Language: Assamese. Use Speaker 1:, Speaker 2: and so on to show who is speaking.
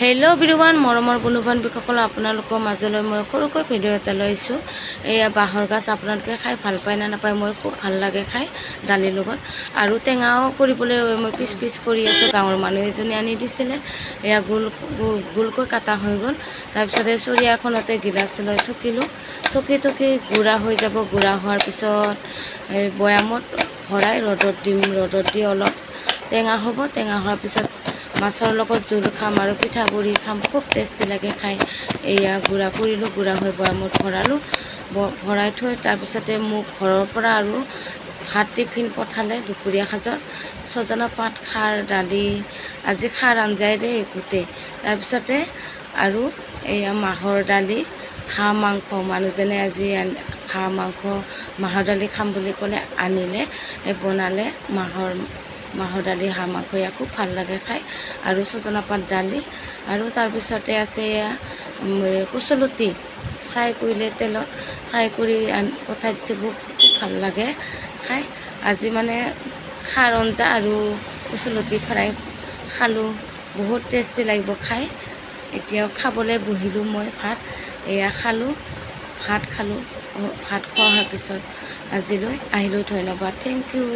Speaker 1: হেল্ল' এভৰিৱান, মৰমৰ বন্ধু-বান্ধৱীসকল, আপোনালোকৰ মাজলৈ মই সৰুকৈ ভিডিঅ' এটা লৈছোঁ। এয়া বাঁহৰ গাজ আপোনালোকে খাই ভাল পায় নে নাপায়? মই খুব ভাল লাগে খাই দালিৰ লগত। আৰু টেঙাও কৰিবলৈ মই পিচ পিচ কৰি আছোঁ। গাঁৱৰ মানুহ এজনী আনি দিছিলে। এয়া গোলকৈ কাটা হৈ গ'ল। তাৰপিছতে চৰিয়া এখনতে গিলাচ লৈ থকিলোঁ। থকি গুড়া হৈ যাব। গুড়া হোৱাৰ পিছত বৈয়ামত ভৰাই ৰ'দত দিম। ৰ'দত দি অলপ টেঙা হ'ব। টেঙা হোৱাৰ পিছত মাছৰ লগত জোল খাম আৰু পিঠাগুড়ি খাম। খুব টেষ্টি লাগে খাই। এয়া গুড়া কৰিলোঁ। গুড়া হৈ বৈয়ামত ভৰালোঁ। ভৰাই থৈ তাৰপিছতে মোক ঘৰৰ পৰা আৰু ভাত টিফিন পঠালে দুপৰীয়া সাজৰ। ছজনা পাত, খাৰ, দালি, আজি খাৰ আঞ্জাই দেই গোটেই। তাৰপিছতে আৰু এয়া মাহৰ দালি, হাঁহ মাংস। মানুহজনে আজি হাঁহ মাংস, মাহৰ দালি খাম বুলি ক'লে, আনিলে, বনালে মাহৰ দালি, হাঁহ মাংস। এয়া খুব ভাল লাগে খাই। আৰু ছজনা পাত, দালি। আৰু তাৰপিছতে আছে এয়া কচুলতি ফ্ৰাই কৰিলে, তেলত ফ্ৰাই কৰি পঠাই দিছে। খুব ভাল লাগে খাই। আজি মানে খাৰ আঞ্জা আৰু কচুলতি ফ্ৰাই খালোঁ। বহুত টেষ্টি লাগিব খাই। এতিয়া খাবলৈ বহিলোঁ মই ভাত। এয়া খালোঁ, ভাত খালোঁ। ভাত খোৱা হোৱাৰ পিছত আজিলৈ আহিলোঁ। ধন্যবাদ, থেংক ইউ।